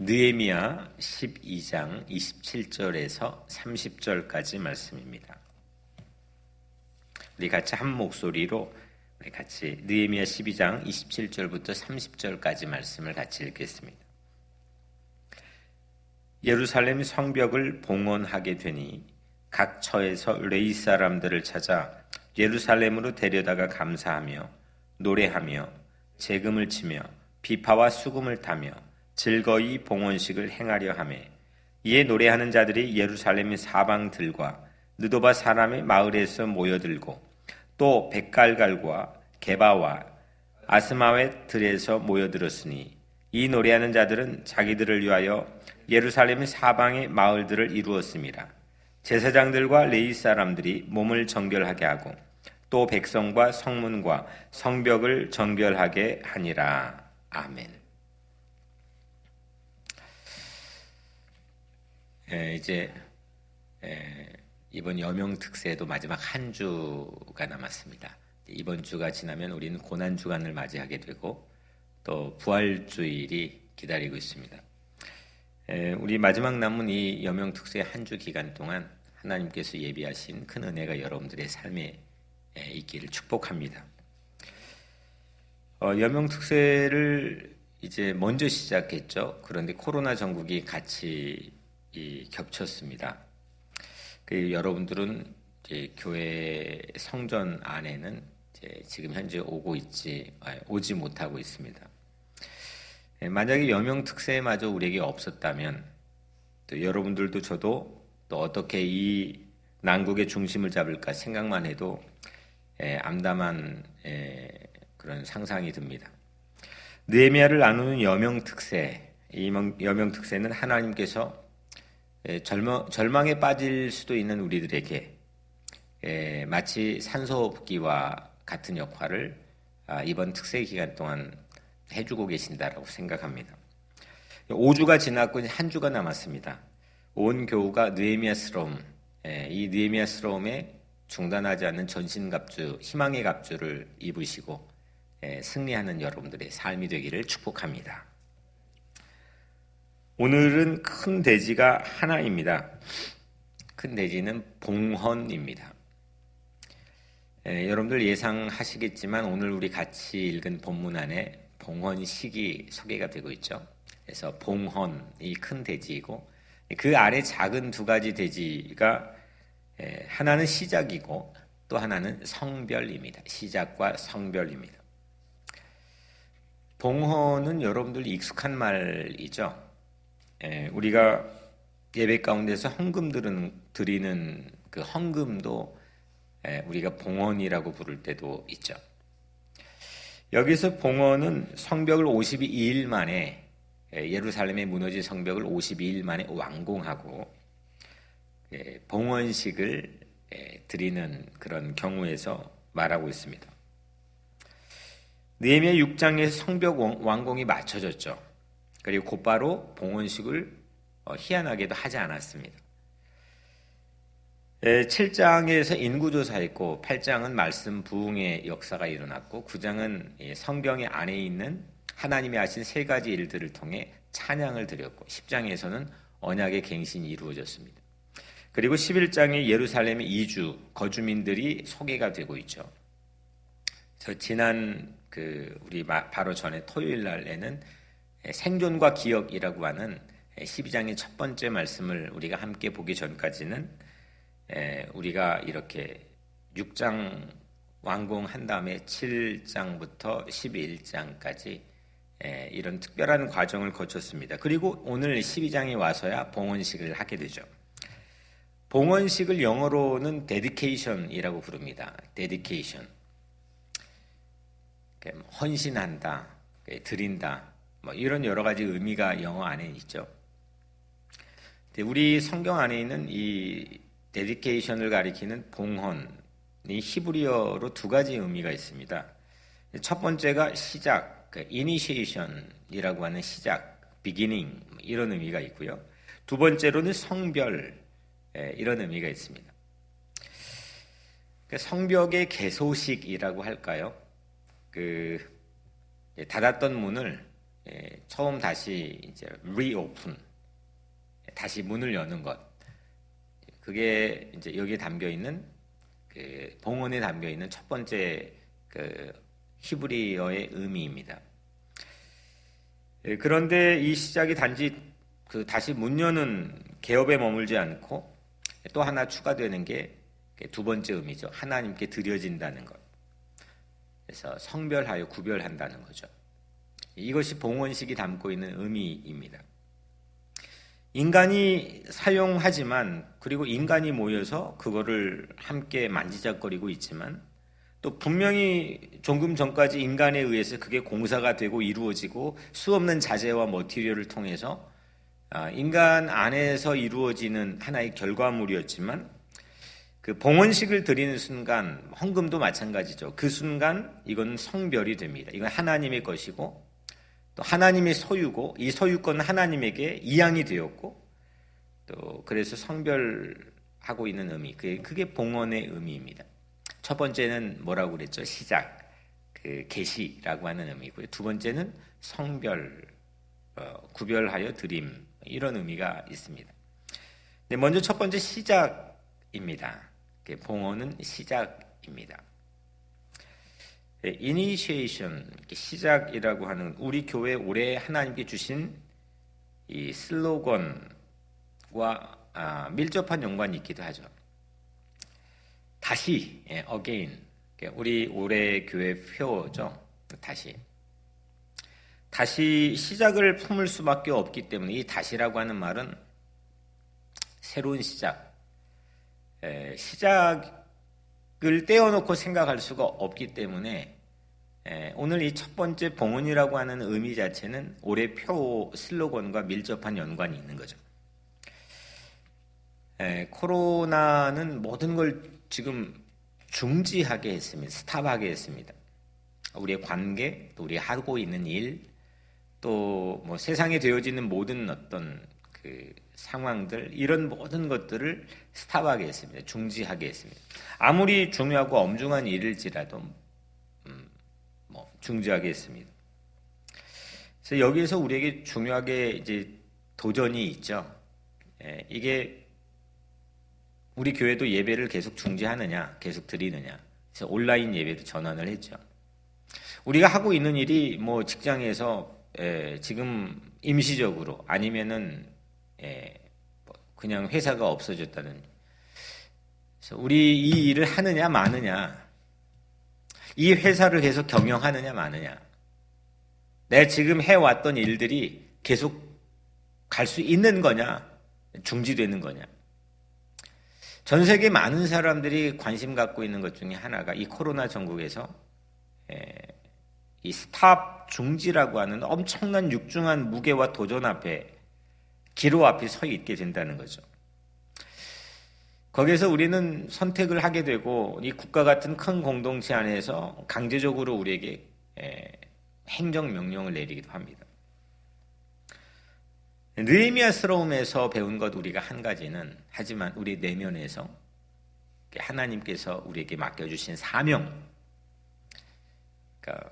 느헤미야 12장 27절에서 30절까지 말씀입니다. 우리 같이 한 목소리로 우리 같이 느헤미야 12장 27절부터 30절까지 말씀을 같이 읽겠습니다. 예루살렘 성벽을 봉헌하게 되니 각 처에서 레위 사람들을 찾아 예루살렘으로 데려다가 감사하며 노래하며 재금을 치며 비파와 수금을 타며 즐거이 봉헌식을 행하려 하매 이에 노래하는 자들이 예루살렘의 사방들과 느도바 사람의 마을에서 모여들고 또 백갈갈과 게바와 아스마웻 들에서 모여들었으니 이 노래하는 자들은 자기들을 위하여 예루살렘의 사방의 마을들을 이루었습니다. 제사장들과 레위 사람들이 몸을 정결하게 하고 또 백성과 성문과 성벽을 정결하게 하니라. 아멘. 이제 이번 여명 특세도 마지막 한 주가 남았습니다. 이번 주가 지나면 우리는 고난 주간을 맞이하게 되고 또 부활주일이 기다리고 있습니다. 우리 마지막 남은 이 여명 특세 한 주 기간 동안 하나님께서 예비하신 큰 은혜가 여러분들의 삶에 있기를 축복합니다. 여명 특세를 이제 먼저 시작했죠. 그런데 코로나 전국이 같이 겹쳤습니다. 여러분들은 이제 교회 성전 안에는 이제 지금 현재 오지 못하고 있습니다. 만약에 여명 특세마저 우리에게 없었다면 또 여러분들도 저도 또 어떻게 이 난국의 중심을 잡을까 생각만 해도 암담한 그런 상상이 듭니다. 느헤미야를 나누는 여명 특세, 이 여명 특세는 하나님께서 절망에 빠질 수도 있는 우리들에게 마치 산소호흡기와 같은 역할을 이번 특세 기간 동안 해주고 계신다라고 생각합니다. 5주가 지났고 한 주가 남았습니다. 온 교우가 느헤미야스러움, 이 느헤미야스러움에 중단하지 않는 전신갑주, 희망의 갑주를 입으시고 승리하는 여러분들의 삶이 되기를 축복합니다. 오늘은 큰 대지가 하나입니다. 큰 대지는 봉헌입니다. 여러분들 예상하시겠지만 오늘 우리 같이 읽은 본문 안에 봉헌식이 소개가 되고 있죠. 그래서 봉헌이 큰 대지이고 그 아래 작은 두 가지 대지가 하나는 시작이고 또 하나는 성별입니다. 시작과 성별입니다. 봉헌은 여러분들 익숙한 말이죠. 우리가 예배 가운데서 헌금 드리는 그 헌금도 우리가 봉헌이라고 부를 때도 있죠. 여기서 봉헌은 성벽을 52일 만에 예루살렘의 무너진 성벽을 52일 만에 완공하고 봉헌식을 드리는 그런 경우에서 말하고 있습니다. 느헤미야 6장에서 성벽 완공이 맞춰졌죠. 그리고 곧바로 봉헌식을 희한하게도 하지 않았습니다. 7장에서 인구조사했고 8장은 말씀 부흥의 역사가 일어났고 9장은 성경 안에 있는 하나님이 하신 세 가지 일들을 통해 찬양을 드렸고 10장에서는 언약의 갱신이 이루어졌습니다. 그리고 11장에 예루살렘의 이주 거주민들이 소개가 되고 있죠. 지난 우리 바로 전에 토요일 날에는 생존과 기억이라고 하는 12장의 첫 번째 말씀을 우리가 함께 보기 전까지는 우리가 이렇게 6장 완공한 다음에 7장부터 11장까지 이런 특별한 과정을 거쳤습니다. 그리고 오늘 12장에 와서야 봉헌식을 하게 되죠. 봉헌식을 영어로는 dedication이라고 부릅니다. dedication. 헌신한다, 드린다. 이런 여러 가지 의미가 영어 안에 있죠. 우리 성경 안에 있는 이 데디케이션을 가리키는 봉헌이 히브리어로 두 가지 의미가 있습니다. 첫 번째가 시작, initiation이라고 하는 시작, beginning 이런 의미가 있고요. 두 번째로는 성별 이런 의미가 있습니다. 성벽의 개소식이라고 할까요? 닫았던 문을 처음 다시 이제 reopen, 다시 문을 여는 것. 그게 이제 여기에 담겨 있는 그 봉헌에 담겨 있는 첫 번째 그 히브리어의 의미입니다. 그런데 이 시작이 단지 그 다시 문 여는 개업에 머물지 않고 또 하나 추가되는 게 두 번째 의미죠. 하나님께 드려진다는 것. 그래서 성별하여 구별한다는 거죠. 이것이 봉헌식이 담고 있는 의미입니다. 인간이 사용하지만, 그리고 인간이 모여서 그거를 함께 만지작거리고 있지만, 또 분명히 조금 전까지 인간에 의해서 그게 공사가 되고 이루어지고 수없는 자재와 머티리얼을 통해서 인간 안에서 이루어지는 하나의 결과물이었지만, 그 봉헌식을 드리는 순간, 헌금도 마찬가지죠. 그 순간 이건 성별이 됩니다. 이건 하나님의 것이고 또 하나님의 소유고, 이 소유권은 하나님에게 이양이 되었고, 또 그래서 성별하고 있는 의미, 그게 봉헌의 의미입니다. 첫 번째는 뭐라고 그랬죠? 시작, 그 계시라고 하는 의미고요. 두 번째는 성별, 구별하여 드림, 이런 의미가 있습니다. 먼저 첫 번째 시작입니다. 봉헌은 시작입니다. 이니시에이션, 시작이라고 하는 우리 교회 올해 하나님께 주신 이 슬로건과 밀접한 연관이 있기도 하죠. 다시, again, 우리 올해 교회 표어죠. 다시 시작을 품을 수밖에 없기 때문에 이 다시라고 하는 말은 새로운 시작, 시작을 떼어놓고 생각할 수가 없기 때문에 오늘 이 첫 번째 봉헌이라고 하는 의미 자체는 올해 표 슬로건과 밀접한 연관이 있는 거죠. 코로나는 모든 걸 지금 중지하게 했습니다. 스탑하게 했습니다. 우리의 관계, 또 우리 하고 있는 일, 또 뭐 세상에 되어지는 모든 어떤 그 상황들, 이런 모든 것들을 스탑하게 했습니다. 중지하게 했습니다. 아무리 중요하고 엄중한 일일지라도 중지하게 했습니다. 그래서 여기에서 우리에게 중요하게 이제 도전이 있죠. 이게 우리 교회도 예배를 계속 중지하느냐, 계속 드리느냐. 그래서 온라인 예배로 전환을 했죠. 우리가 하고 있는 일이 뭐 직장에서 지금 임시적으로 아니면은 그냥 회사가 없어졌다는. 그래서 우리 이 일을 하느냐 마느냐, 이 회사를 계속 경영하느냐 마느냐, 내가 지금 해왔던 일들이 계속 갈 수 있는 거냐, 중지되는 거냐. 전 세계 많은 사람들이 관심 갖고 있는 것 중에 하나가 이 코로나 전국에서 이 스탑 중지라고 하는 엄청난 육중한 무게와 도전 앞에, 기로 앞에 서 있게 된다는 거죠. 거기에서 우리는 선택을 하게 되고, 이 국가 같은 큰 공동체 안에서 강제적으로 우리에게 행정명령을 내리기도 합니다. 느헤미야스러움에서 배운 것 우리가 한 가지는, 하지만 우리 내면에서 하나님께서 우리에게 맡겨주신 사명, 그러니까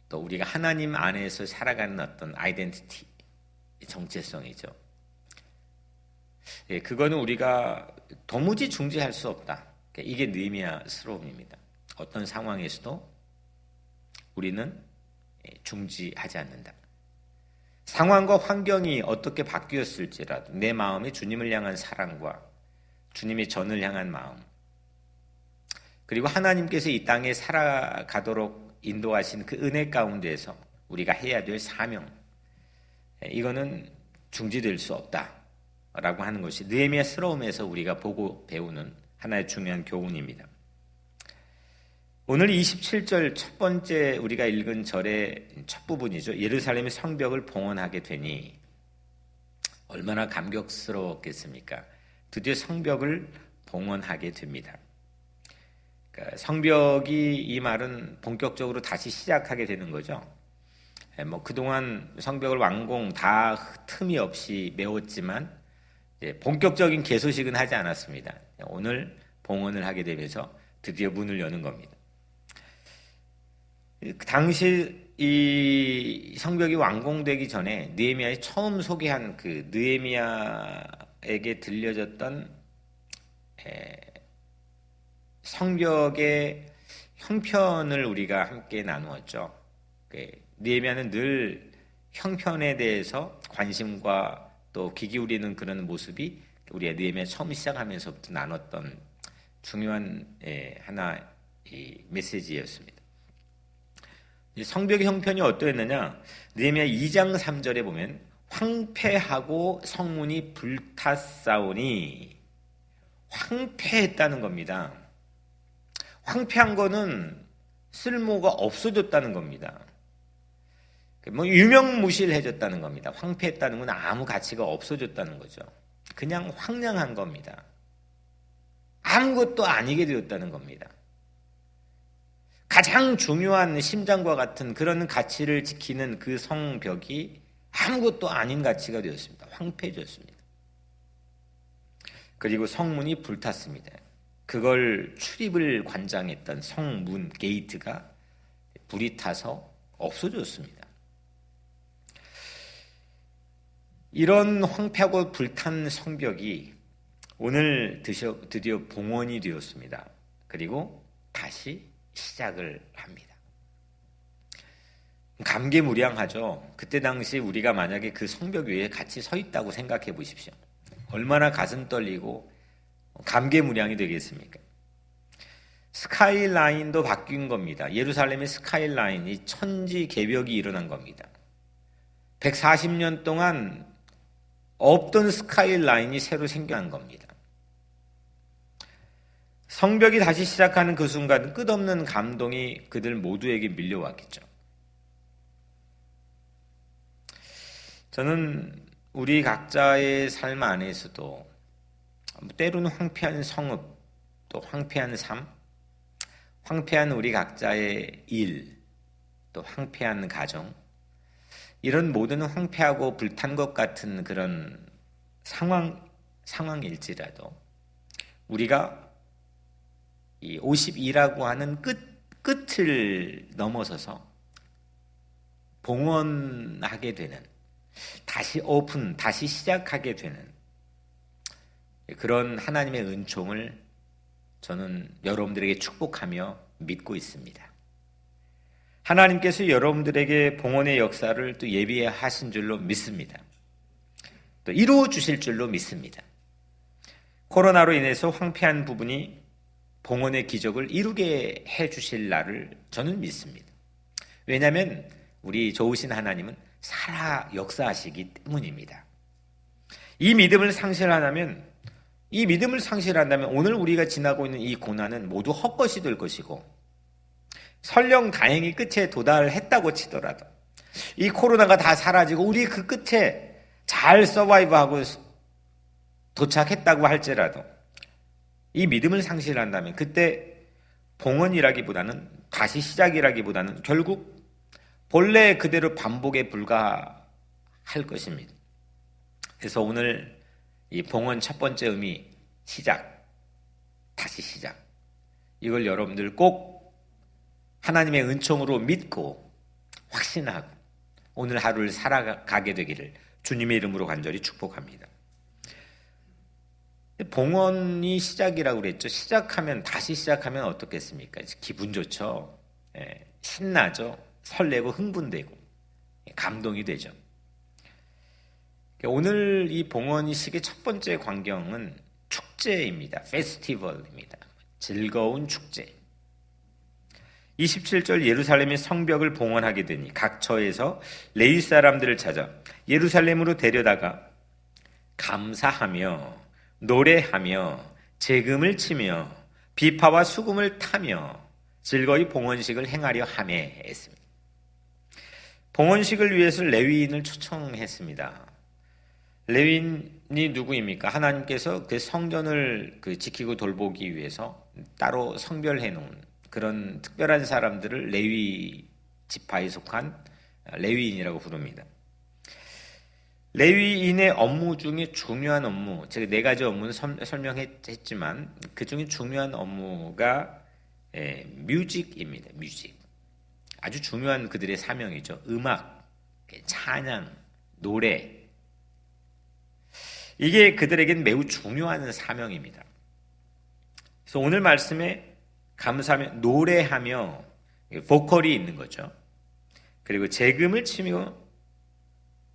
또 우리가 하나님 안에서 살아가는 어떤 아이덴티티, 정체성이죠. 그거는 우리가 도무지 중지할 수 없다. 이게 느헤미야스러움입니다. 어떤 상황에서도 우리는 중지하지 않는다. 상황과 환경이 어떻게 바뀌었을지라도 내 마음에 주님을 향한 사랑과 주님의 전을 향한 마음, 그리고 하나님께서 이 땅에 살아가도록 인도하신 그 은혜 가운데에서 우리가 해야 될 사명, 이거는 중지될 수 없다라고 하는 것이 느헤미야스러움에서 우리가 보고 배우는 하나의 중요한 교훈입니다. 오늘 27절 첫 번째 우리가 읽은 절의 첫 부분이죠. 예루살렘의 성벽을 봉헌하게 되니, 얼마나 감격스러웠겠습니까? 드디어 성벽을 봉헌하게 됩니다. 그러니까 성벽이, 이 말은 본격적으로 다시 시작하게 되는 거죠. 뭐 그동안 성벽을 완공 다 틈이 없이 메웠지만 본격적인 개소식은 하지 않았습니다. 오늘 봉헌을 하게 되면서 드디어 문을 여는 겁니다. 당시 이 성벽이 완공되기 전에 느헤미야의 처음 소개한 그 느헤미야에게 들려졌던 성벽의 형편을 우리가 함께 나누었죠. 느헤미야는 늘 형편에 대해서 관심과 또 귀 기울이는 그런 모습이 우리가 느헤미야 처음 시작하면서부터 나눴던 중요한 하나의 메시지였습니다. 성벽의 형편이 어떠했느냐? 느헤미야 2장 3절에 보면 황폐하고 성문이 불탔사오니, 황폐했다는 겁니다. 황폐한 거는 쓸모가 없어졌다는 겁니다. 유명무실해졌다는 겁니다. 황폐했다는 건 아무 가치가 없어졌다는 거죠. 그냥 황량한 겁니다. 아무것도 아니게 되었다는 겁니다. 가장 중요한 심장과 같은 그런 가치를 지키는 그 성벽이 아무것도 아닌 가치가 되었습니다. 황폐해졌습니다. 그리고 성문이 불탔습니다. 그걸 출입을 관장했던 성문 게이트가 불이 타서 없어졌습니다. 이런 황폐하고 불탄 성벽이 오늘 드디어 봉헌이 되었습니다. 그리고 다시 시작을 합니다. 감개무량하죠. 그때 당시 우리가 만약에 그 성벽 위에 같이 서 있다고 생각해 보십시오. 얼마나 가슴 떨리고 감개무량이 되겠습니까? 스카이라인도 바뀐 겁니다. 예루살렘의 스카이라인이 천지개벽이 일어난 겁니다. 140년 동안 없던 스카이라인이 새로 생겨난 겁니다. 성벽이 다시 시작하는 그 순간 끝없는 감동이 그들 모두에게 밀려왔겠죠. 저는 우리 각자의 삶 안에서도 때로는 황폐한 성읍, 또 황폐한 삶, 황폐한 우리 각자의 일, 또 황폐한 가정, 이런 모든 황폐하고 불탄 것 같은 그런 상황일지라도 우리가 이 52라고 하는 끝을 넘어서서 봉헌하게 되는, 다시 오픈, 다시 시작하게 되는 그런 하나님의 은총을 저는 여러분들에게 축복하며 믿고 있습니다. 하나님께서 여러분들에게 봉헌의 역사를 또 예비하신 줄로 믿습니다. 또 이루어 주실 줄로 믿습니다. 코로나로 인해서 황폐한 부분이 봉헌의 기적을 이루게 해주실 날을 저는 믿습니다. 왜냐하면 우리 좋으신 하나님은 살아 역사하시기 때문입니다. 이 믿음을 상실한다면 오늘 우리가 지나고 있는 이 고난은 모두 헛것이 될 것이고, 설령 다행히 끝에 도달했다고 치더라도 이 코로나가 다 사라지고 우리 그 끝에 잘 서바이브하고 도착했다고 할지라도 이 믿음을 상실한다면 그때 봉헌이라기보다는, 다시 시작이라기보다는 결국 본래 그대로 반복에 불과할 것입니다. 그래서 오늘 이 봉헌 첫 번째 의미, 시작, 다시 시작, 이걸 여러분들 꼭 하나님의 은총으로 믿고 확신하고 오늘 하루를 살아가게 되기를 주님의 이름으로 간절히 축복합니다. 봉헌이 시작이라고 그랬죠. 다시 시작하면 어떻겠습니까? 기분 좋죠. 신나죠. 설레고 흥분되고 감동이 되죠. 오늘 이 봉헌이 시기의 첫 번째 광경은 축제입니다. 페스티벌입니다. 즐거운 축제. 27절 예루살렘의 성벽을 봉헌하게 되니 각 처에서 레위 사람들을 찾아 예루살렘으로 데려다가 감사하며 노래하며 제금을 치며 비파와 수금을 타며 즐거이 봉헌식을 행하려 하매 했습니다. 봉헌식을 위해서 레위인을 초청했습니다. 레위인이 누구입니까? 하나님께서 그 성전을 지키고 돌보기 위해서 따로 성별해 놓은 그런 특별한 사람들을 레위 지파에 속한 레위인이라고 부릅니다. 레위인의 업무 중에 중요한 업무, 제가 4가지 업무는 설명했지만 그 중에 중요한 업무가 뮤직입니다. 뮤직. 아주 중요한 그들의 사명이죠. 음악, 찬양, 노래. 이게 그들에겐 매우 중요한 사명입니다. 그래서 오늘 말씀에 감사하며 노래하며 보컬이 있는 거죠. 그리고 재금을 치며,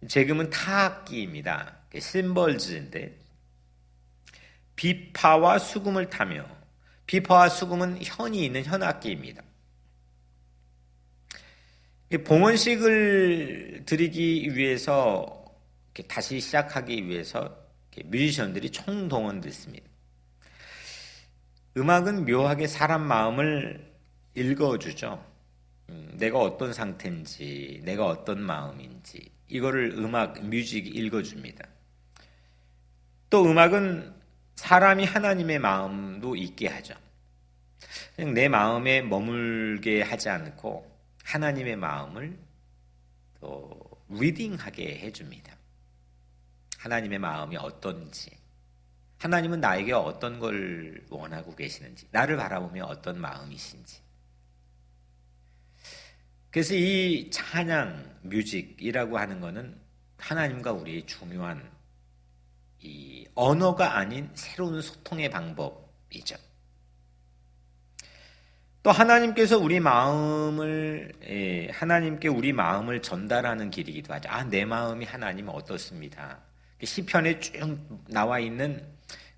재금은 타악기입니다. 심벌즈인데, 비파와 수금을 타며, 비파와 수금은 현이 있는 현악기입니다. 봉헌식을 드리기 위해서, 다시 시작하기 위해서 뮤지션들이 총동원됐습니다. 음악은 묘하게 사람 마음을 읽어주죠. 내가 어떤 상태인지, 내가 어떤 마음인지, 이거를 음악, 뮤직이 읽어줍니다. 또 음악은 사람이 하나님의 마음도 있게 하죠. 그냥 내 마음에 머물게 하지 않고 하나님의 마음을 또 리딩하게 해줍니다. 하나님의 마음이 어떤지, 하나님은 나에게 어떤 걸 원하고 계시는지, 나를 바라보며 어떤 마음이신지. 그래서 이 찬양, 뮤직이라고 하는 것은 하나님과 우리의 중요한 이 언어가 아닌 새로운 소통의 방법이죠. 또 하나님께서 우리 마음을, 하나님께 우리 마음을 전달하는 길이기도 하죠. 내 마음이 하나님 어떻습니다. 시편에 쭉 나와 있는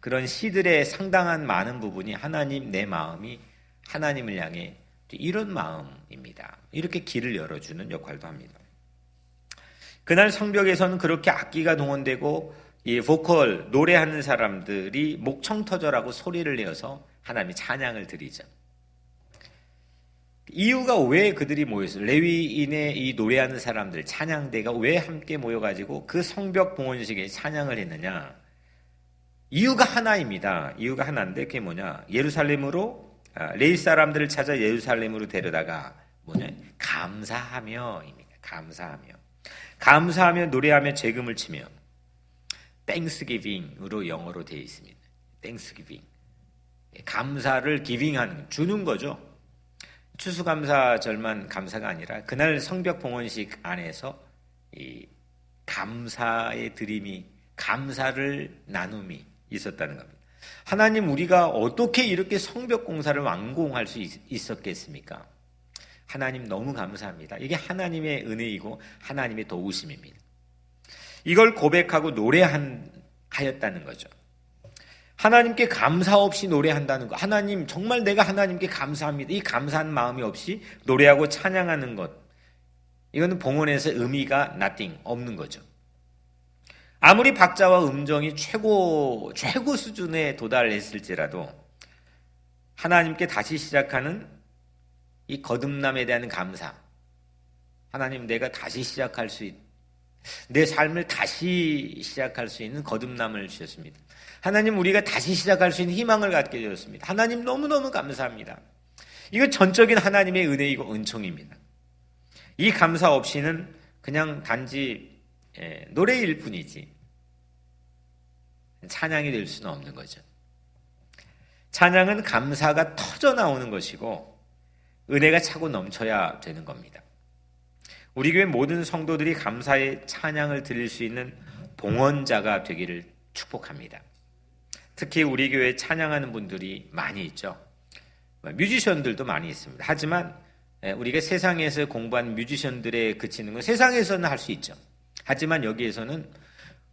그런 시들의 상당한 많은 부분이 하나님, 내 마음이 하나님을 향해 이런 마음입니다. 이렇게 길을 열어주는 역할도 합니다. 그날 성벽에서는 그렇게 악기가 동원되고 이 보컬, 노래하는 사람들이 목청터절하고 소리를 내어서 하나님의 찬양을 드리죠. 이유가 왜 그들이 모였어요? 레위인의 이 노래하는 사람들, 찬양대가 왜 함께 모여가지고 그 성벽 봉헌식에 찬양을 했느냐? 이유가 하나입니다. 이유가 하나인데 그게 뭐냐? 예루살렘으로, 레위 사람들을 찾아 예루살렘으로 데려다가 뭐냐? 감사하며입니다. 감사하며 노래하며 재금을 치며 Thanksgiving으로 영어로 되어 있습니다. Thanksgiving. 감사를 giving하는, 주는 거죠. 추수감사절만 감사가 아니라 그날 성벽 봉헌식 안에서 이 감사의 드림이, 감사를 나눔이 있었다는 겁니다. 하나님, 우리가 어떻게 이렇게 성벽 공사를 완공할 수 있었겠습니까? 하나님 너무 감사합니다. 이게 하나님의 은혜이고 하나님의 도우심입니다. 이걸 고백하고 노래하였다는 거죠. 하나님께 감사 없이 노래한다는 것. 하나님, 정말 내가 하나님께 감사합니다. 이 감사한 마음이 없이 노래하고 찬양하는 것. 이거는 봉헌에서 의미가 nothing, 없는 거죠. 아무리 박자와 음정이 최고 수준에 도달했을지라도 하나님께 다시 시작하는 이 거듭남에 대한 감사. 하나님, 내가 다시 시작할 수 내 삶을 다시 시작할 수 있는 거듭남을 주셨습니다. 하나님, 우리가 다시 시작할 수 있는 희망을 갖게 되었습니다. 하나님, 너무너무 감사합니다. 이거 전적인 하나님의 은혜이고 은총입니다. 이 감사 없이는 그냥 단지 노래일 뿐이지 찬양이 될 수는 없는 거죠. 찬양은 감사가 터져 나오는 것이고 은혜가 차고 넘쳐야 되는 겁니다. 우리 교회 모든 성도들이 감사의 찬양을 드릴 수 있는 봉헌자가 되기를 축복합니다. 특히 우리 교회에 찬양하는 분들이 많이 있죠. 뮤지션들도 많이 있습니다. 하지만 우리가 세상에서 공부한 뮤지션들에 그치는 건 세상에서는 할 수 있죠. 하지만 여기에서는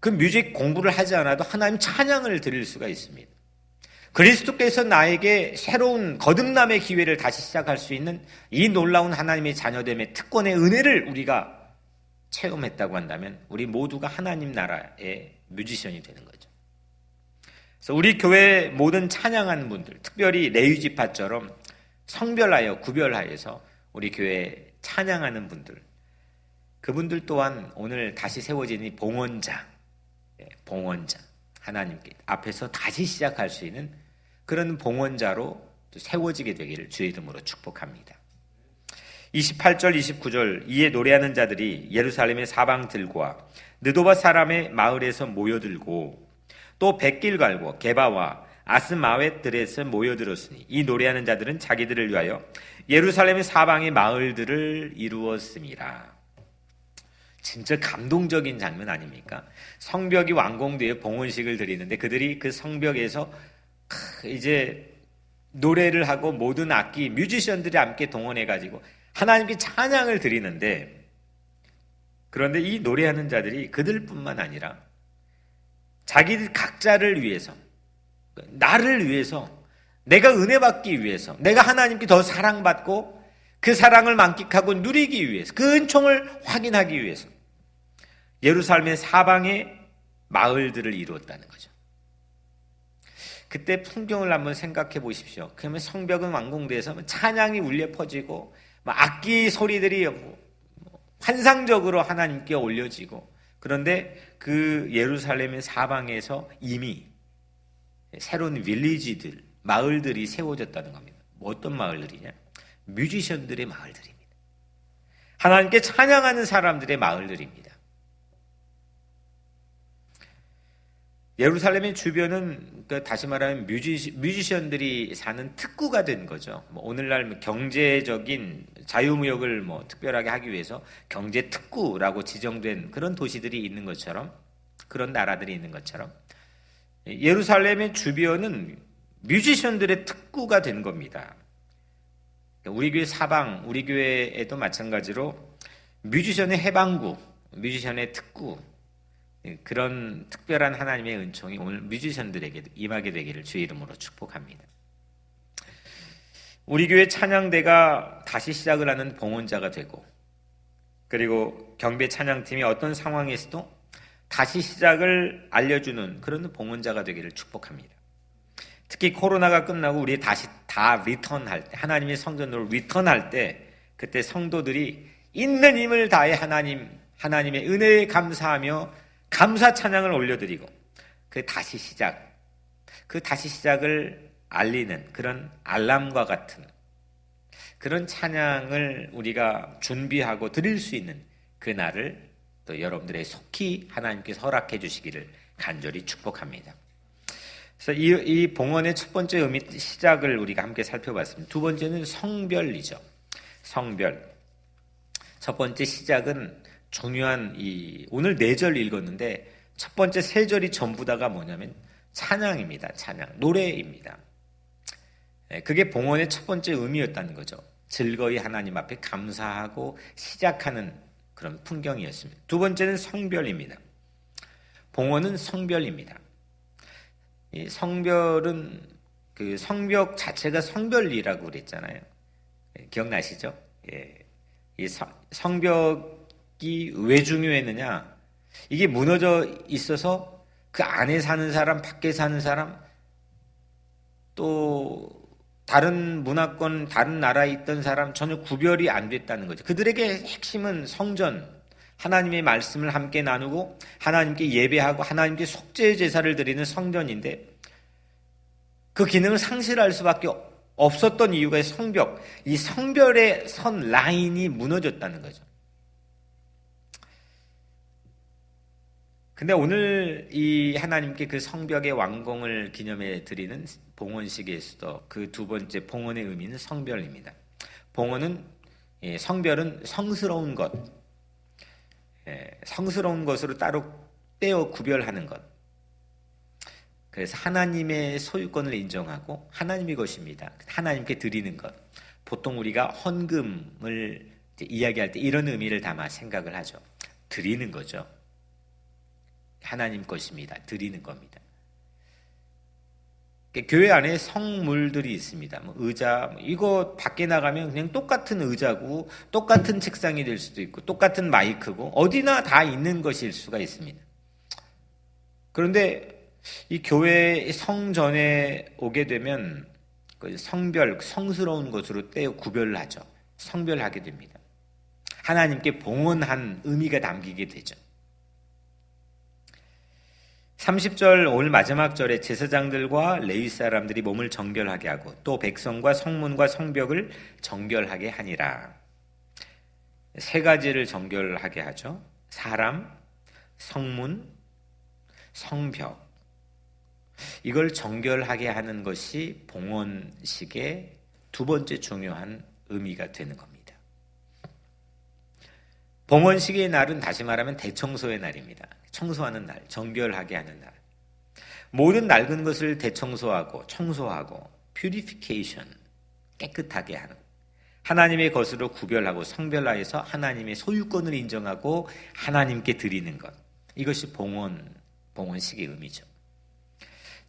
그 뮤직 공부를 하지 않아도 하나님 찬양을 드릴 수가 있습니다. 그리스도께서 나에게 새로운 거듭남의 기회를 다시 시작할 수 있는 이 놀라운 하나님의 자녀됨의 특권의 은혜를 우리가 체험했다고 한다면 우리 모두가 하나님 나라의 뮤지션이 되는 거죠. 그래서 우리 교회 모든 찬양하는 분들, 특별히 레위지파처럼 성별하여 구별하여서 우리 교회에 찬양하는 분들, 그분들 또한 오늘 다시 세워진 이 봉헌자, 하나님께 앞에서 다시 시작할 수 있는 그런 봉헌자로 세워지게 되기를 주의 이름으로 축복합니다. 28절 29절 이에 노래하는 자들이 예루살렘의 사방들과 느도바 사람의 마을에서 모여들고 또 백길갈과 게바와 아스마웻들에서 모여들었으니 이 노래하는 자들은 자기들을 위하여 예루살렘의 사방의 마을들을 이루었음이라. 진짜 감동적인 장면 아닙니까? 성벽이 완공되어 봉헌식을 드리는데 그들이 그 성벽에서 이제 노래를 하고 모든 악기, 뮤지션들이 함께 동원해가지고 하나님께 찬양을 드리는데, 그런데 이 노래하는 자들이 그들뿐만 아니라 자기들 각자를 위해서, 나를 위해서, 내가 은혜 받기 위해서, 내가 하나님께 더 사랑받고 그 사랑을 만끽하고 누리기 위해서, 그 은총을 확인하기 위해서 예루살렘의 사방의 마을들을 이루었다는 거죠. 그때 풍경을 한번 생각해 보십시오. 그러면 성벽은 완공돼서 찬양이 울려 퍼지고 악기 소리들이 환상적으로 하나님께 올려지고, 그런데 그 예루살렘의 사방에서 이미 새로운 빌리지들, 마을들이 세워졌다는 겁니다. 어떤 마을들이냐? 뮤지션들의 마을들입니다. 하나님께 찬양하는 사람들의 마을들입니다. 예루살렘의 주변은 다시 말하면 뮤지션들이 사는 특구가 된 거죠. 오늘날 경제적인 자유무역을 특별하게 하기 위해서 경제 특구라고 지정된 그런 도시들이 있는 것처럼, 그런 나라들이 있는 것처럼 예루살렘의 주변은 뮤지션들의 특구가 된 겁니다. 우리 교회 사방, 우리 교회에도 마찬가지로 뮤지션의 해방구, 뮤지션의 특구, 그런 특별한 하나님의 은총이 오늘 뮤지션들에게 임하게 되기를 주의 이름으로 축복합니다. 우리 교회 찬양대가 다시 시작을 하는 봉헌자가 되고, 그리고 경배 찬양팀이 어떤 상황에서도 다시 시작을 알려주는 그런 봉헌자가 되기를 축복합니다. 특히 코로나가 끝나고 우리 다시 다 리턴할 때, 하나님의 성전으로 리턴할 때, 그때 성도들이 있는 힘을 다해 하나님의 은혜에 감사하며 감사 찬양을 올려드리고 그 다시 시작을 알리는 그런 알람과 같은 그런 찬양을 우리가 준비하고 드릴 수 있는 그 날을 또 여러분들의 속히 하나님께서 허락해 주시기를 간절히 축복합니다. 그래서 이 봉헌의 첫 번째 의미, 시작을 우리가 함께 살펴봤습니다. 두 번째는 성별이죠. 성별. 첫 번째 시작은 중요한 오늘 4절 읽었는데 첫 번째 3절이 전부 다가 뭐냐면 찬양입니다. 찬양, 노래입니다. 그게 봉헌의 첫 번째 의미였다는 거죠. 즐거이 하나님 앞에 감사하고 시작하는 그런 풍경이었습니다. 두 번째는 성별입니다. 봉헌은 성별입니다. 이 성별은 그 성벽 자체가 성별이라고 그랬잖아요. 기억나시죠? 이 성벽이 왜 중요했느냐? 이게 무너져 있어서 그 안에 사는 사람, 밖에 사는 사람, 또 다른 문화권, 다른 나라에 있던 사람 전혀 구별이 안 됐다는 거죠. 그들에게 핵심은 성전, 하나님의 말씀을 함께 나누고 하나님께 예배하고 하나님께 속죄 제사를 드리는 성전인데 그 기능을 상실할 수밖에 없었던 이유가 성벽, 이 성별의 선 라인이 무너졌다는 거죠. 근데 오늘 이 하나님께 그 성벽의 완공을 기념해 드리는 봉헌식에서도 그 두 번째 봉헌의 의미는 성별입니다. 봉헌은 성별은 성스러운 것, 성스러운 것으로 따로 떼어 구별하는 것. 그래서 하나님의 소유권을 인정하고 하나님의 것입니다. 하나님께 드리는 것. 보통 우리가 헌금을 이야기할 때 이런 의미를 담아 생각을 하죠. 드리는 거죠. 하나님 것입니다. 드리는 겁니다. 교회 안에 성물들이 있습니다. 의자, 이거 밖에 나가면 그냥 똑같은 의자고 똑같은 책상이 될 수도 있고 똑같은 마이크고 어디나 다 있는 것일 수가 있습니다. 그런데 이 교회 성전에 오게 되면 성별, 성스러운 것으로 떼어 구별을 하죠. 성별하게 됩니다. 하나님께 봉헌한 의미가 담기게 되죠. 30절 오늘 마지막 절에 제사장들과 레위 사람들이 몸을 정결하게 하고 또 백성과 성문과 성벽을 정결하게 하니라. 세 가지를 정결하게 하죠. 사람, 성문, 성벽. 이걸 정결하게 하는 것이 봉헌식의 두 번째 중요한 의미가 되는 겁니다. 봉헌식의 날은 다시 말하면 대청소의 날입니다. 청소하는 날, 정결하게 하는 날. 모든 낡은 것을 대청소하고 청소하고 purification, 깨끗하게 하는, 하나님의 것으로 구별하고 성별화해서 하나님의 소유권을 인정하고 하나님께 드리는 것, 이것이 봉헌식의 의미죠.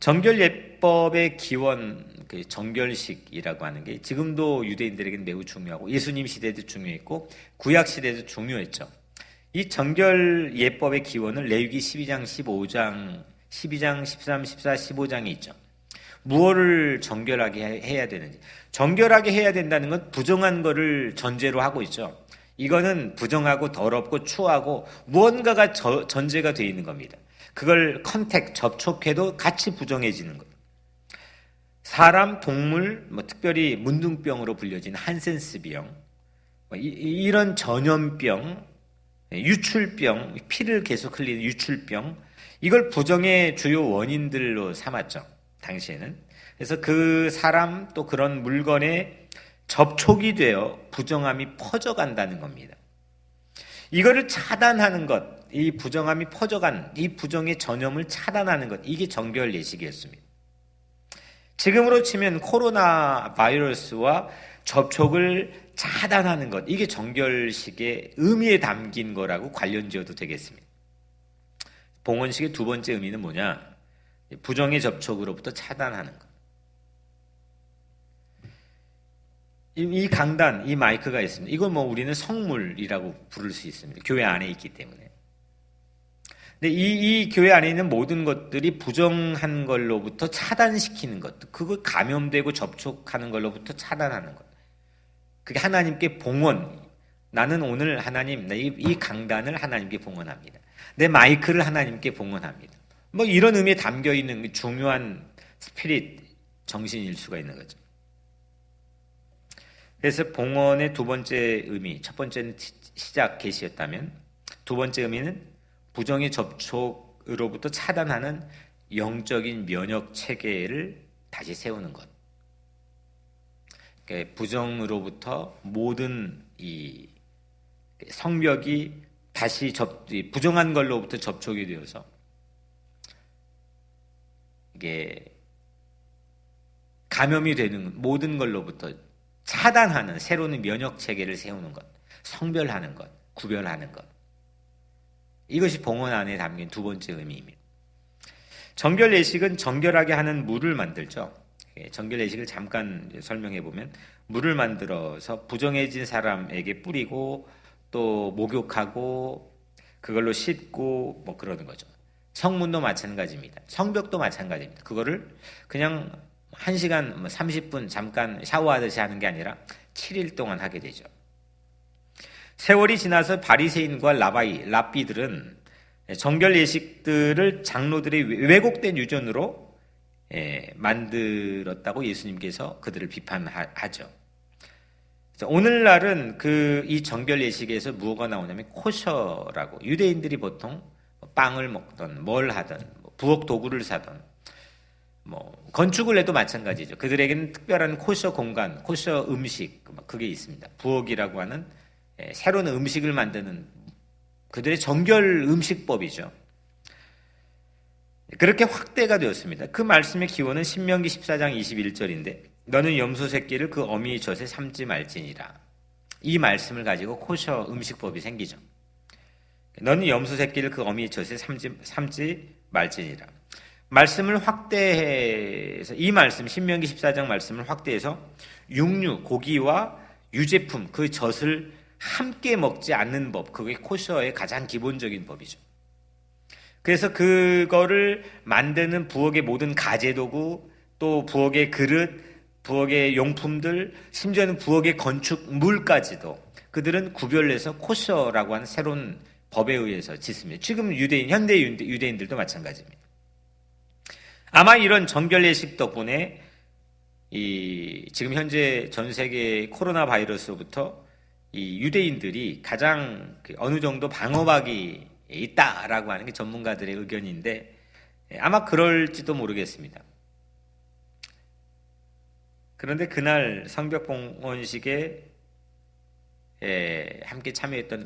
정결예법의 기원, 정결식이라고 하는 게 지금도 유대인들에게는 매우 중요하고 예수님 시대도 중요했고 구약 시대도 중요했죠. 이 정결예법의 기원을 레위기 12장, 15장, 12장, 13, 14, 15장에 있죠. 무엇을 정결하게 해야 되는지. 정결하게 해야 된다는 건 부정한 거를 전제로 하고 있죠. 이거는 부정하고 더럽고 추하고 무언가가 전제가 되어 있는 겁니다. 그걸 접촉해도 같이 부정해지는 것. 사람, 동물, 특별히 문둥병으로 불려진 한센스병, 이런 전염병, 유출병, 피를 계속 흘리는 유출병, 이걸 부정의 주요 원인들로 삼았죠. 당시에는. 그래서 그 사람 또 그런 물건에 접촉이 되어 부정함이 퍼져간다는 겁니다. 이거를 차단하는 것, 이 부정함이 퍼져간 이 부정의 전염을 차단하는 것, 이게 정결 예식이었습니다. 지금으로 치면 코로나 바이러스와 접촉을 차단하는 것, 이게 정결식의 의미에 담긴 거라고 관련지어도 되겠습니다. 봉헌식의 두 번째 의미는 뭐냐? 부정의 접촉으로부터 차단하는 것. 이 강단, 이 마이크가 있습니다. 이건 우리는 성물이라고 부를 수 있습니다. 교회 안에 있기 때문에. 근데 이 교회 안에 있는 모든 것들이 부정한 걸로부터 차단시키는 것, 그거 감염되고 접촉하는 걸로부터 차단하는 것. 그게 하나님께 봉헌. 나는 오늘 하나님, 이 강단을 하나님께 봉헌합니다. 내 마이크를 하나님께 봉헌합니다. 이런 의미에 담겨 있는 중요한 스피릿, 정신일 수가 있는 거죠. 그래서 봉헌의 두 번째 의미, 첫 번째는 시작, 계시였다면 두 번째 의미는 부정의 접촉으로부터 차단하는 영적인 면역 체계를 다시 세우는 것. 그러니까 부정으로부터 모든 이 성벽이 다시 부정한 걸로부터 접촉이 되어서 이게 감염이 되는 모든 걸로부터 차단하는 새로운 면역 체계를 세우는 것, 성별하는 것, 구별하는 것. 이것이 봉헌 안에 담긴 두 번째 의미입니다. 정결 예식은 정결하게 하는 물을 만들죠. 정결 예식을 잠깐 설명해 보면 물을 만들어서 부정해진 사람에게 뿌리고 또 목욕하고 그걸로 씻고 그러는 거죠. 성문도 마찬가지입니다. 성벽도 마찬가지입니다. 그거를 그냥 1시간 30분 잠깐 샤워하듯이 하는 게 아니라 7일 동안 하게 되죠. 세월이 지나서 바리새인과 랍비들은 정결 예식들을 장로들의 왜곡된 유전으로 만들었다고 예수님께서 그들을 비판하죠. 오늘날은 이 정결 예식에서 무엇가 나오냐면 코셔라고, 유대인들이 보통 빵을 먹던 뭘 하던 부엌 도구를 사던 건축을 해도 마찬가지죠. 그들에게는 특별한 코셔 공간, 코셔 음식, 그게 있습니다. 부엌이라고 하는 새로운 음식을 만드는 그들의 정결 음식법이죠. 그렇게 확대가 되었습니다. 그 말씀의 기원은 신명기 14장 21절인데 너는 염소 새끼를 그 어미의 젖에 삶지 말지니라. 이 말씀을 가지고 코셔 음식법이 생기죠. 너는 염소 새끼를 그 어미의 젖에 삶지 말지니라. 말씀을 확대해서 이 말씀 신명기 14장 말씀을 확대해서 육류, 고기와 유제품 그 젖을 함께 먹지 않는 법, 그게 코셔의 가장 기본적인 법이죠. 그래서 그거를 만드는 부엌의 모든 가재도구, 또 부엌의 그릇, 부엌의 용품들, 심지어는 부엌의 건축물까지도 그들은 구별해서 코셔라고 하는 새로운 법에 의해서 짓습니다. 지금 현대 유대인들도 마찬가지입니다. 아마 이런 정결 예식 덕분에 지금 현재 전 세계 코로나 바이러스로부터 이 유대인들이 가장 어느 정도 방어막이 있다라고 하는 게 전문가들의 의견인데 아마 그럴지도 모르겠습니다. 그런데 그날 성벽 봉헌식에 함께 참여했던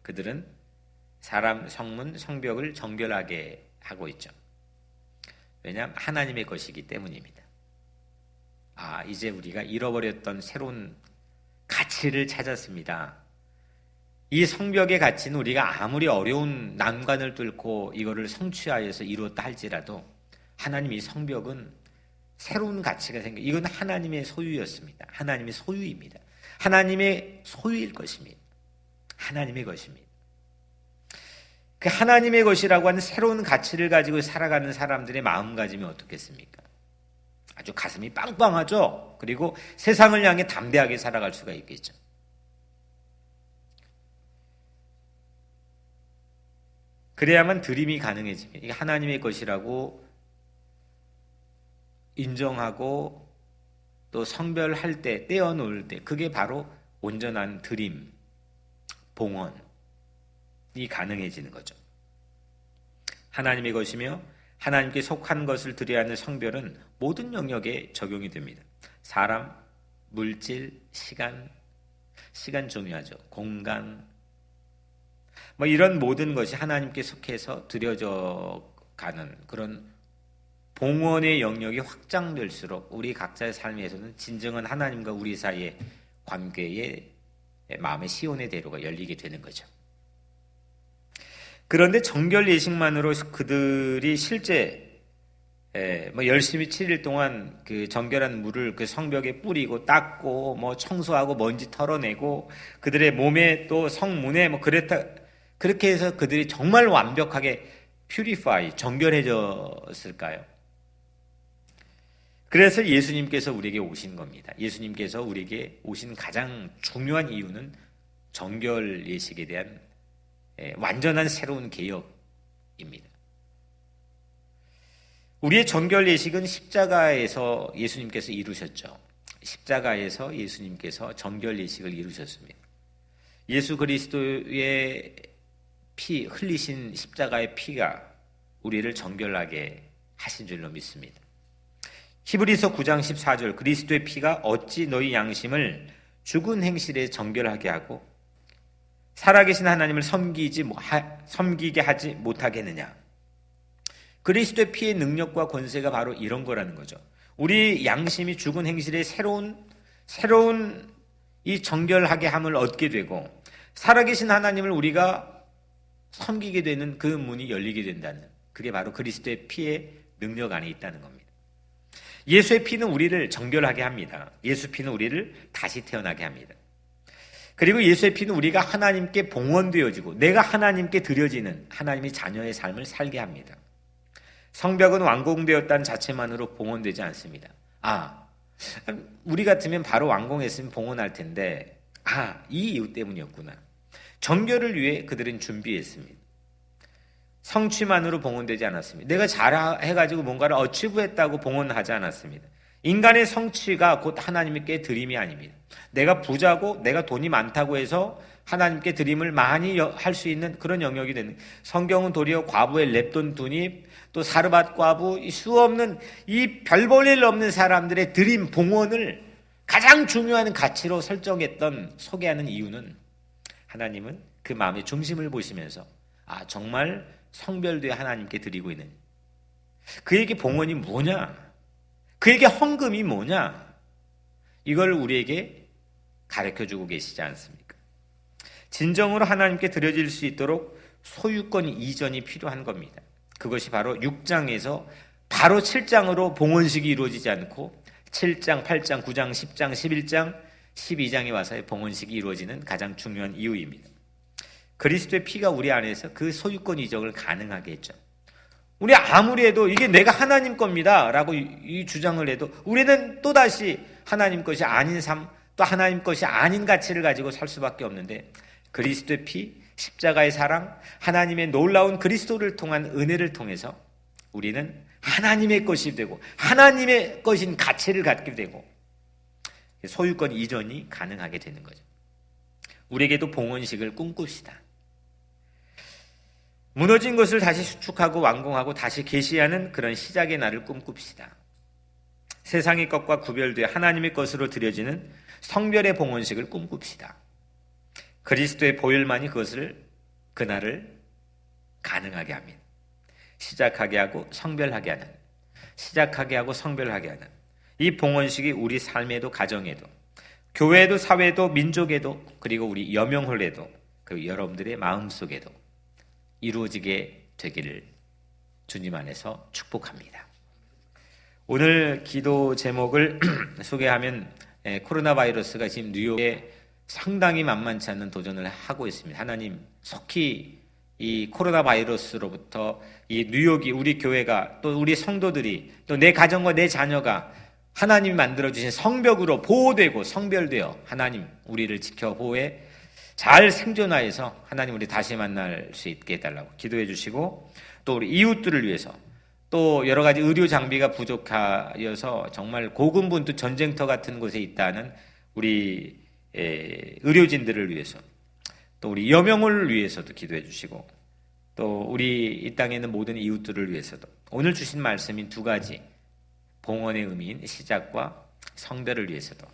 그들은 사람 성문 성벽을 정결하게 하고 있죠. 왜냐하면 하나님의 것이기 때문입니다. 이제 우리가 잃어버렸던 새로운 가치를 찾았습니다. 이 성벽의 가치는 우리가 아무리 어려운 난관을 뚫고 이거를 성취하여서 이루었다 할지라도 하나님 이 성벽은 새로운 가치가 생겨. 이건 하나님의 소유였습니다. 하나님의 소유입니다. 하나님의 소유일 것입니다. 하나님의 것입니다. 그 하나님의 것이라고 하는 새로운 가치를 가지고 살아가는 사람들의 마음가짐이 어떻겠습니까? 아주 가슴이 빵빵하죠. 그리고 세상을 향해 담대하게 살아갈 수가 있겠죠. 그래야만 드림이 가능해집니다. 이게 하나님의 것이라고 인정하고 또 성별할 때, 떼어놓을 때 그게 바로 온전한 드림, 봉헌이 가능해지는 거죠. 하나님의 것이며 하나님께 속한 것을 드려야 하는 성별은 모든 영역에 적용이 됩니다. 사람, 물질, 시간 중요하죠. 공간, 이런 모든 것이 하나님께 속해서 드려져 가는 그런 봉헌의 영역이 확장될수록 우리 각자의 삶에서는 진정한 하나님과 우리 사이의 관계의 마음의 시온의 대로가 열리게 되는 거죠. 그런데 정결 예식만으로 그들이 실제 열심히 7일 동안 그 정결한 물을 그 성벽에 뿌리고 닦고 청소하고 먼지 털어내고 그들의 몸에 또 성문에 그렇게 해서 그들이 정말 완벽하게 정결해졌을까요? 그래서 예수님께서 우리에게 오신 겁니다. 예수님께서 우리에게 오신 가장 중요한 이유는 정결 예식에 대한 완전한 새로운 개혁입니다. 우리의 정결 예식은 십자가에서 예수님께서 이루셨죠. 십자가에서 예수님께서 정결 예식을 이루셨습니다. 예수 그리스도의 피, 흘리신 십자가의 피가 우리를 정결하게 하신 줄로 믿습니다. 히브리서 9장 14절 그리스도의 피가 어찌 너희 양심을 죽은 행실에 정결하게 하고 살아계신 하나님을 섬기게 하지 못하겠느냐. 그리스도의 피의 능력과 권세가 바로 이런 거라는 거죠. 우리 양심이 죽은 행실에 새로운 이 정결하게 함을 얻게 되고 살아계신 하나님을 우리가 섬기게 되는 그 문이 열리게 된다는, 그게 바로 그리스도의 피의 능력 안에 있다는 겁니다. 예수의 피는 우리를 정결하게 합니다. 예수 피는 우리를 다시 태어나게 합니다. 그리고 예수의 피는 우리가 하나님께 봉헌되어지고 내가 하나님께 드려지는 하나님의 자녀의 삶을 살게 합니다. 성벽은 완공되었다는 자체만으로 봉헌되지 않습니다. 우리 같으면 바로 완공했으면 봉헌할 텐데 이 이유 때문이었구나. 정결을 위해 그들은 준비했습니다. 성취만으로 봉헌되지 않았습니다. 내가 잘해가지고 뭔가를 어치브했다고 봉헌하지 않았습니다. 인간의 성취가 곧 하나님께 드림이 아닙니다. 내가 부자고 내가 돈이 많다고 해서 하나님께 드림을 많이 할 수 있는 그런 영역이 되는, 성경은 도리어 과부의 렙돈 두닙, 또 사르밧 과부, 수없는 이 별 볼 일 없는 사람들의 드림 봉헌을 가장 중요한 가치로 설정했던, 소개하는 이유는 하나님은 그 마음의 중심을 보시면서 정말 성별되어 하나님께 드리고 있는, 그에게 봉헌이 뭐냐, 그에게 헌금이 뭐냐, 이걸 우리에게 가르쳐주고 계시지 않습니까? 진정으로 하나님께 드려질 수 있도록 소유권 이전이 필요한 겁니다. 그것이 바로 6장에서 바로 7장으로 봉헌식이 이루어지지 않고 7장, 8장, 9장, 10장, 11장, 12장에 와서의 봉헌식이 이루어지는 가장 중요한 이유입니다. 그리스도의 피가 우리 안에서 그 소유권 이전을 가능하게 했죠. 우리 아무리 해도 이게 내가 하나님 겁니다 라고 이 주장을 해도 우리는 또다시 하나님 것이 아닌 삶, 또 하나님 것이 아닌 가치를 가지고 살 수밖에 없는데, 그리스도의 피, 십자가의 사랑, 하나님의 놀라운 그리스도를 통한 은혜를 통해서 우리는 하나님의 것이 되고 하나님의 것인 가치를 갖게 되고 소유권 이전이 가능하게 되는 거죠. 우리에게도 봉헌식을 꿈꿉시다. 무너진 것을 다시 수축하고 완공하고 다시 계시하는 그런 시작의 날을 꿈꿉시다. 세상의 것과 구별되어 하나님의 것으로 드려지는 성별의 봉헌식을 꿈꿉시다. 그리스도의 보혈만이 그날을 가능하게 합니다. 시작하게 하고 성별하게 하는, 시작하게 하고 성별하게 하는 이 봉헌식이 우리 삶에도, 가정에도, 교회에도, 사회에도, 민족에도, 그리고 우리 여명홀에도, 그리고 여러분들의 마음속에도 이루어지게 되기를 주님 안에서 축복합니다. 오늘 기도 제목을 소개하면 코로나 바이러스가 지금 뉴욕에 상당히 만만치 않는 도전을 하고 있습니다. 하나님, 속히 이 코로나 바이러스로부터 이 뉴욕이, 우리 교회가, 또 우리 성도들이, 또 내 가정과 내 자녀가 하나님이 만들어주신 성벽으로 보호되고 성별되어 하나님 우리를 지켜 보호해 잘 생존하여서 하나님 우리 다시 만날 수 있게 해달라고 기도해 주시고, 또 우리 이웃들을 위해서, 또 여러 가지 의료 장비가 부족하여서 정말 고군분투 전쟁터 같은 곳에 있다는 우리 의료진들을 위해서, 또 우리 여명을 위해서도 기도해 주시고, 또 우리 이 땅에 있는 모든 이웃들을 위해서도 오늘 주신 말씀인 두 가지 봉헌의 의미인 시작과 성별을 위해서도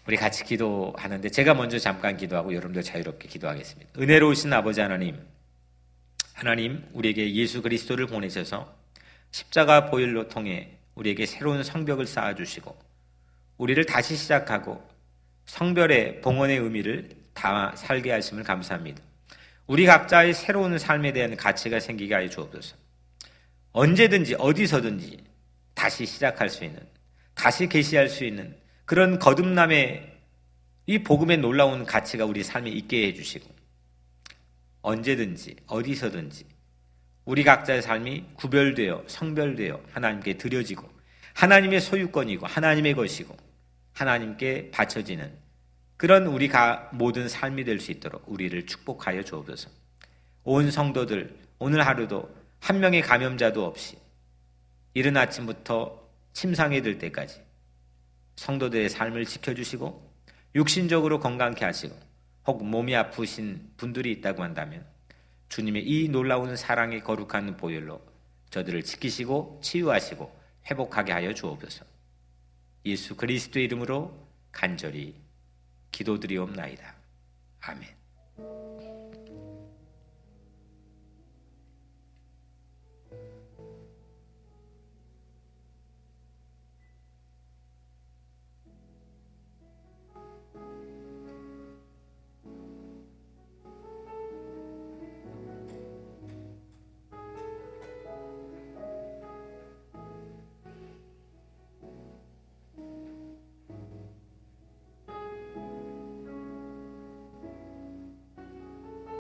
우리 같이 기도하는데, 제가 먼저 잠깐 기도하고 여러분들 자유롭게 기도하겠습니다. 은혜로우신 아버지 하나님, 우리에게 예수 그리스도를 보내셔서 십자가 보혈로 통해 우리에게 새로운 성벽을 쌓아주시고 우리를 다시 시작하고 성별의 봉헌의 의미를 다 살게 하심을 감사합니다. 우리 각자의 새로운 삶에 대한 가치가 생기게 하여 주옵소서. 언제든지 어디서든지 다시 시작할 수 있는, 다시 계시할 수 있는 그런 거듭남의 이 복음의 놀라운 가치가 우리 삶에 있게 해주시고, 언제든지 어디서든지 우리 각자의 삶이 구별되어 성별되어 하나님께 드려지고 하나님의 소유권이고 하나님의 것이고 하나님께 바쳐지는 그런 우리가 모든 삶이 될 수 있도록 우리를 축복하여 주옵소서. 온 성도들 오늘 하루도 한 명의 감염자도 없이 이른 아침부터 침상에 들 때까지 성도들의 삶을 지켜주시고 육신적으로 건강케 하시고, 혹 몸이 아프신 분들이 있다고 한다면 주님의 이 놀라운 사랑의 거룩한 보혈로 저들을 지키시고 치유하시고 회복하게 하여 주옵소서. 예수 그리스도의 이름으로 간절히 기도드리옵나이다. 아멘.